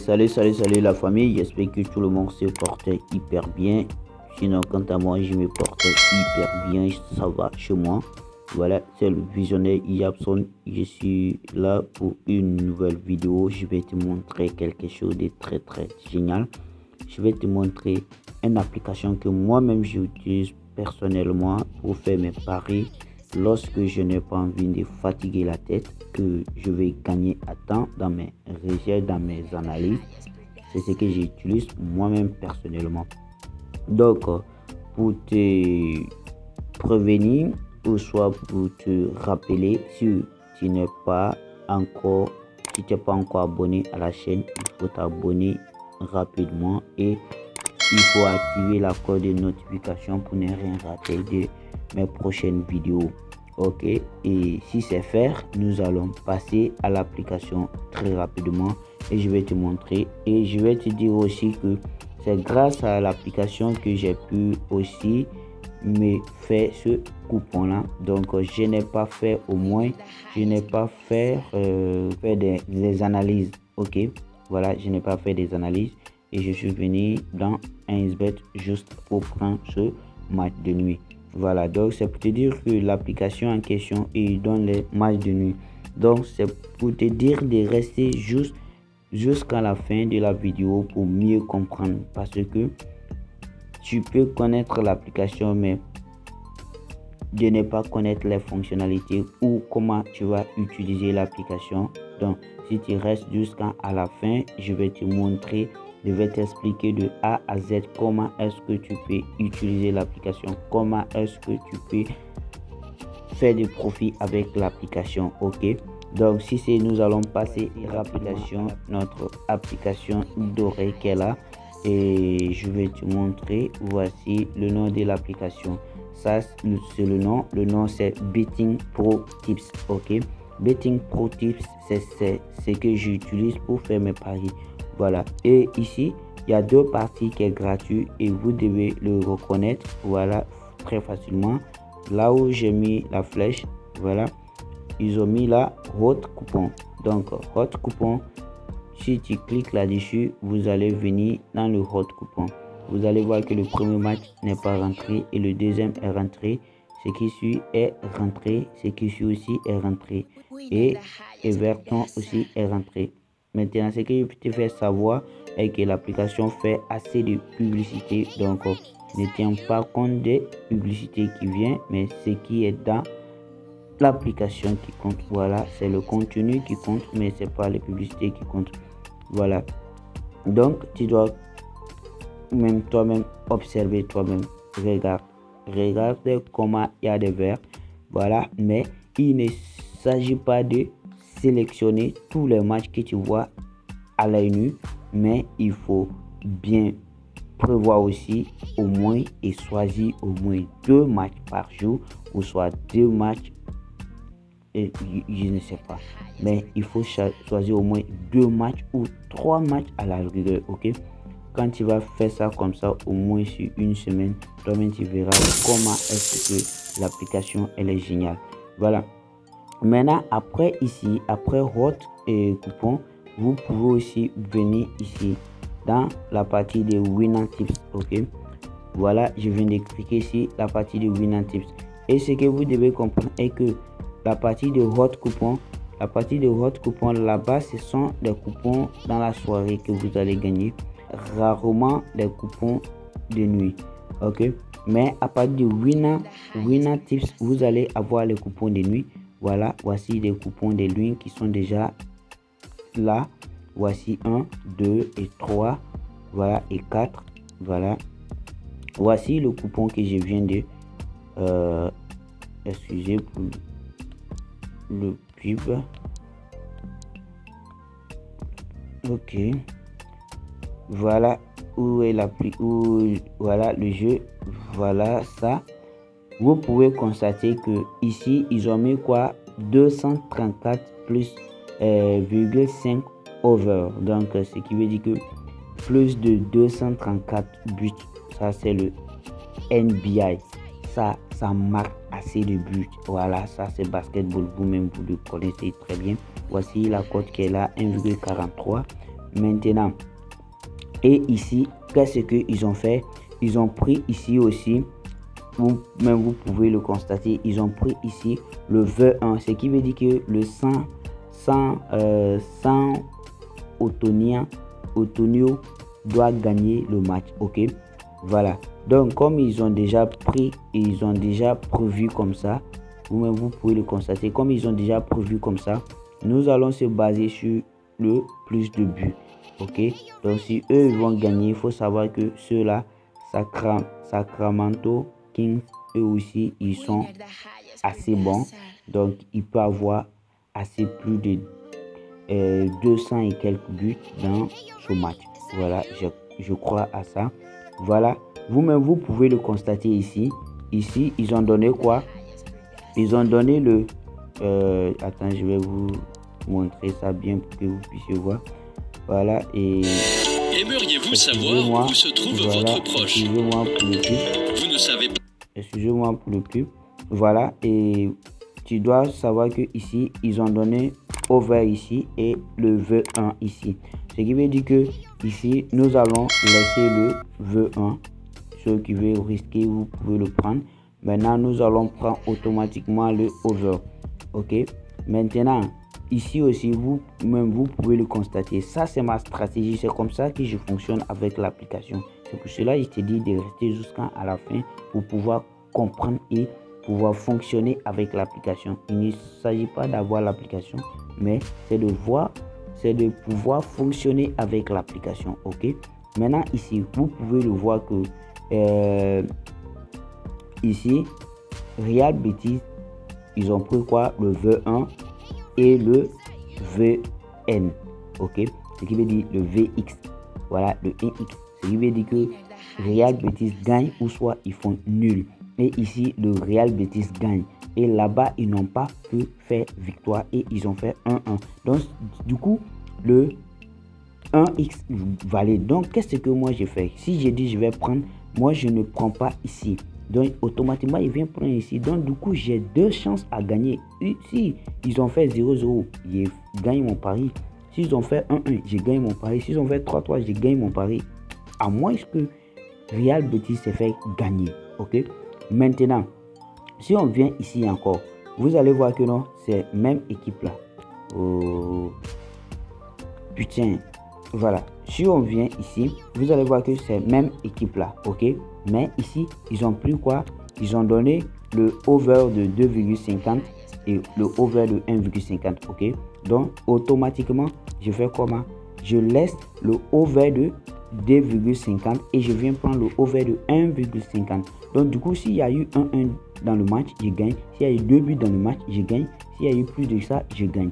Salut la famille, j'espère que tout le monde se porte hyper bien. Sinon, quant à moi, je me porte hyper bien, ça va chez moi. Voilà, c'est le visionnaire Yapson. Je suis là pour une nouvelle vidéo. Je vais te montrer quelque chose de très génial. Je vais te montrer une application que moi-même j'utilise personnellement pour faire mes paris lorsque je n'ai pas envie de fatiguer la tête, que je vais gagner à temps dans mes recherches, dans mes analyses. C'est ce que j'utilise moi-même personnellement. Donc, pour te prévenir ou soit pour te rappeler, si tu n'es pas encore, abonné à la chaîne, il faut t'abonner rapidement et il faut activer la cloche de notification pour ne rien rater de mes prochaines vidéos. Ok, et si c'est fait, nous allons passer à l'application très rapidement et je vais te montrer et je vais te dire aussi que c'est grâce à l'application que j'ai pu aussi me faire ce coupon là. Donc je n'ai pas fait des analyses. Ok, voilà, je n'ai pas fait des analyses et je suis venu dans 1xBet juste pour prendre ce match de nuit. Voilà, donc c'est pour te dire que l'application en question il donne les matchs de nuit. Donc c'est pour te dire de rester jusqu'à la fin de la vidéo pour mieux comprendre, parce que tu peux connaître l'application mais de ne pas connaître les fonctionnalités ou comment tu vas utiliser l'application. Donc si tu restes jusqu'à la fin, je vais te montrer, je vais t'expliquer de A à Z comment est-ce que tu peux utiliser l'application, comment est-ce que tu peux faire du profit avec l'application. Ok, donc si c'est, nous allons passer l'application, notre application dorée qu'elle a, et je vais te montrer. Voici le nom de l'application. Ça c'est le nom c'est Betting Pro Tips. Ok, Betting Pro Tips, c'est ce que j'utilise pour faire mes paris. Voilà, et ici il y a deux parties qui est gratuit et vous devez le reconnaître. Voilà, très facilement. Là où j'ai mis la flèche, voilà, ils ont mis là hot coupon. Donc hot coupon, si tu cliques là-dessus, vous allez venir dans le hot coupon. Vous allez voir que le premier match n'est pas rentré et le deuxième est rentré. Ce qui suit est rentré, ce qui suit aussi est rentré et Everton aussi est rentré. Maintenant, ce que je peux te faire savoir est que l'application fait assez de publicité, donc ne tiens pas compte des publicités qui viennent, mais ce qui est dans l'application qui compte. Voilà, c'est le contenu qui compte, mais c'est pas les publicités qui comptent. Voilà, donc tu dois même toi-même observer, toi-même regarde comment il y a des verts. Voilà, mais il ne s'agit pas de sélectionner tous les matchs que tu vois à l'œil nu, mais il faut bien prévoir aussi au moins et choisir au moins 2 matchs par jour, ou soit 2 matchs, et je ne sais pas, mais il faut choisir au moins 2 matchs ou 3 matchs à la rigueur. Ok, quand tu vas faire ça comme ça au moins sur une semaine, toi-même tu verras comment est-ce que l'application elle est géniale. Voilà, maintenant après ici, après hot et coupon, vous pouvez aussi venir ici dans la partie de Winner Tips. Ok, voilà, je viens de cliquer ici la partie de Winner Tips, et ce que vous devez comprendre est que la partie de hot coupon, là-bas ce sont des coupons dans la soirée que vous allez gagner, rarement des coupons de nuit. Ok, mais à partir de Winner Tips, vous allez avoir les coupons de nuit. Voilà, voici des coupons de nuit qui sont déjà là. Voici 1, 2 et 3, voilà, et 4. Voilà, voici le coupon que je viens de excusez pour le pub. Ok, voilà où est l'appli, voilà le jeu. Voilà ça, vous pouvez constater que ici ils ont mis quoi, 234 plus 0,5 over, donc ce qui veut dire que plus de 234 buts. Ça c'est le NBA, ça marque assez de buts. Voilà, ça c'est basketball, vous-même vous le connaissez très bien. Voici la cote qui est là, 1,43, maintenant. Et ici, qu'est-ce qu'ils ont fait? Ils ont pris ici aussi, vous-même vous pouvez le constater, ils ont pris ici le V1, ce qui veut dire que le 100 Otonio doit gagner le match. Ok, voilà. Donc comme ils ont déjà pris, ils ont déjà prévu comme ça, vous-même vous pouvez le constater, comme ils ont déjà prévu comme ça, nous allons se baser sur le plus de buts. Ok, donc si eux vont gagner, il faut savoir que ceux-là, Sacramento Kings, eux aussi ils sont assez bons, donc il peut avoir assez plus de 200 et quelques buts dans ce match. Voilà, je crois à ça. Voilà, vous-même vous pouvez le constater ici. Ici ils ont donné quoi? Ils ont donné le attends, je vais vous montrer ça bien pour que vous puissiez voir. Voilà, et aimeriez-vous savoir où se trouve votre proche? Excusez-moi pour le pub. Vous ne savez pas. Excusez-moi pour le pub. Voilà, et tu dois savoir que ici ils ont donné over ici et le V1 ici. Ce qui veut dire que ici nous allons laisser le V1. Ceux qui veulent risquer, vous pouvez le prendre. Maintenant, nous allons prendre automatiquement le over. Ok. Maintenant, ici aussi, vous-même, vous pouvez le constater. Ça, c'est ma stratégie. C'est comme ça que je fonctionne avec l'application. C'est pour cela que je te dis de rester jusqu'à la fin pour pouvoir comprendre et pouvoir fonctionner avec l'application. Il ne s'agit pas d'avoir l'application, mais c'est de voir, c'est de pouvoir fonctionner avec l'application. Ok. Maintenant, ici, vous pouvez le voir que ici, Real Betis, ils ont pris quoi? Le V1 et le VN. Ok, ce qui veut dire le VX. Voilà, le NX. Ce qui veut dire que Real Betis gagne ou soit ils font nul. Et ici, le Real Betis gagne. Et là-bas, ils n'ont pas pu faire victoire et ils ont fait 1-1. Donc, du coup, le 1x valide. Donc, qu'est-ce que moi j'ai fait? Si j'ai dit je vais prendre, moi je ne prends pas ici. Donc, automatiquement, il vient prendre ici. Donc, du coup, j'ai deux chances à gagner. Si ils ont fait 0-0, je gagne mon pari. S'ils ont fait 1-1, je gagne mon pari. S'ils ont fait 3-3, je gagne mon pari. À moins que Real Betis s'est fait gagner. Ok. Maintenant, si on vient ici encore, vous allez voir que non, c'est même équipe là. Oh, putain. Voilà, si on vient ici, vous allez voir que c'est même équipe là, ok. Mais ici, ils ont pris quoi? Ils ont donné le over de 2,50 et le over de 1,50, ok. Donc, automatiquement, je fais comment? Je laisse le over de 2,50 et je viens prendre le over de 1,50. Donc, du coup, s'il y a eu 1-1 dans le match, je gagne. S'il y a eu 2 buts dans le match, je gagne. S'il y a eu plus de ça, je gagne.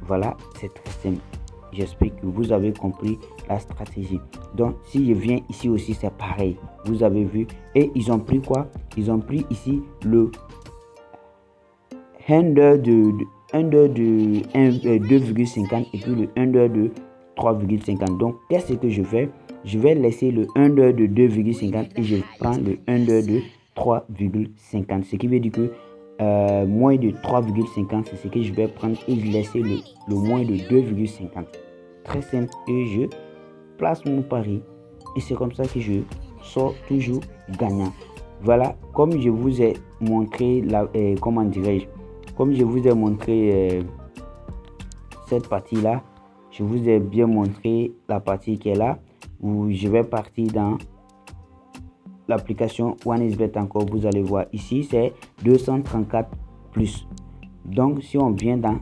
Voilà, c'est très simple. J'espère que vous avez compris la stratégie. Donc, si je viens ici aussi, c'est pareil. Vous avez vu. Et ils ont pris quoi? Ils ont pris ici le under de 2,50 et puis le under de 3,50. Donc, qu'est-ce que je fais? Je vais laisser le under de 2,50 et je prends le under de 3,50. Ce qui veut dire que moins de 3,50, c'est ce que je vais prendre et je laisser le moins de 2,50. Très simple, et je place mon pari et c'est comme ça que je sors toujours gagnant. Voilà, comme je vous ai montré comment dirais-je, comme je vous ai montré cette partie là, je vous ai bien montré la partie qui est là où je vais partir dans l'application OneXBet. Encore, vous allez voir ici c'est 234 plus. Donc si on vient dans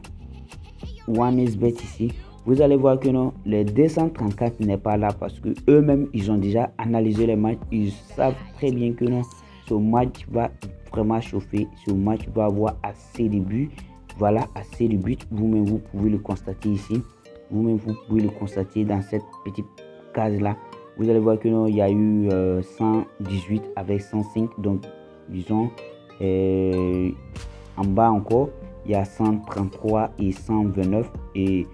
OneXBet ici, vous allez voir que non, les 234 n'est pas là parce que eux-mêmes ils ont déjà analysé les matchs. Ils savent très bien que non, ce match va vraiment chauffer, ce match va avoir assez de buts. Voilà, assez de buts. Vous-même vous pouvez le constater ici. Vous-même vous pouvez le constater dans cette petite case là. Vous allez voir que non, il y a eu 118 avec 105. Donc disons en bas encore il y a 133 et 129 et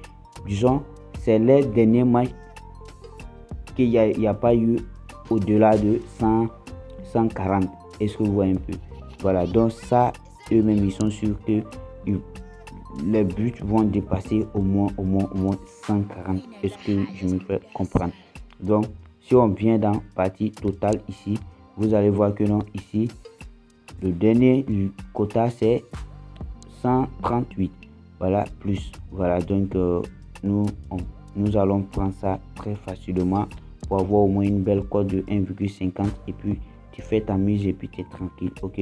disons c'est les derniers matchs qu'il n'y a pas eu au-delà de 140. Est-ce que vous voyez un peu? Voilà, donc ça eux-mêmes ils sont sûrs que les buts vont dépasser au moins 140. Est-ce que je me fais comprendre? Donc, si on vient dans partie totale ici, vous allez voir que non, ici, le dernier quota c'est 138. Voilà, plus. Voilà, donc nous allons prendre ça très facilement pour avoir au moins une belle cote de 1,50 et puis tu fais ta mise et puis tu es tranquille. Ok,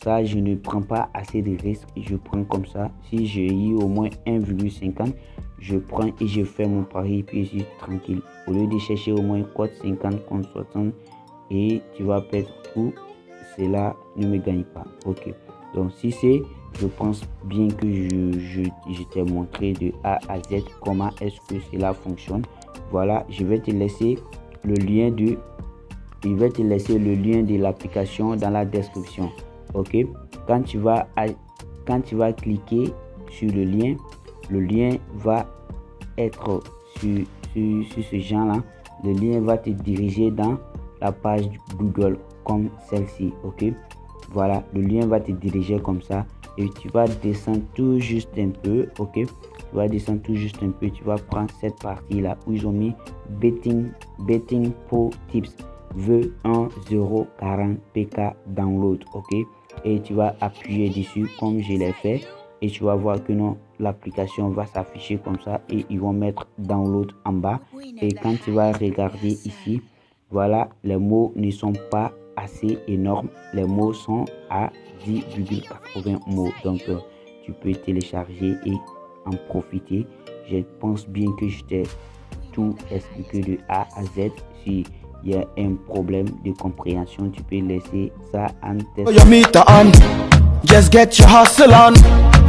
ça je ne prends pas assez de risques, je prends comme ça. Si j'ai eu au moins 1,50, je prends et je fais mon pari et puis je suis tranquille au lieu de chercher au moins cote 50 contre 60 et tu vas perdre tout. Cela ne me gagne pas. Ok, donc si c'est, je pense bien que je t'ai montré de A à Z comment est-ce que cela fonctionne. Voilà, je vais te laisser le lien de l'application dans la description. Ok, quand tu vas cliquer sur le lien va être sur ce genre là. Le lien va te diriger dans la page Google comme celle-ci. Ok, voilà, le lien va te diriger comme ça et tu vas descendre tout juste un peu. Ok, tu vas descendre tout juste un peu, tu vas prendre cette partie là où ils ont mis betting pro tips V1040 PK download. Ok, et tu vas appuyer dessus comme je l'ai fait et tu vas voir que non, l'application va s'afficher comme ça et ils vont mettre download en bas. Et quand tu vas regarder ici, voilà, les mots ne sont pas assez énormes, les mots sont à 10,80 mots, donc tu peux télécharger et en profiter. Je pense bien que je t'ai tout expliqué de A à Z. Si il y a un problème de compréhension, tu peux laisser ça en test. Your meter on, just get your hustle on.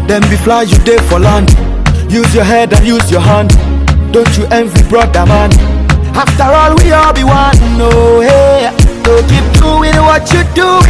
Then be fly you day for land. Use your head and use your hand. Don't you envy brother man? After all we all be one. No hey, so keep doing what you do.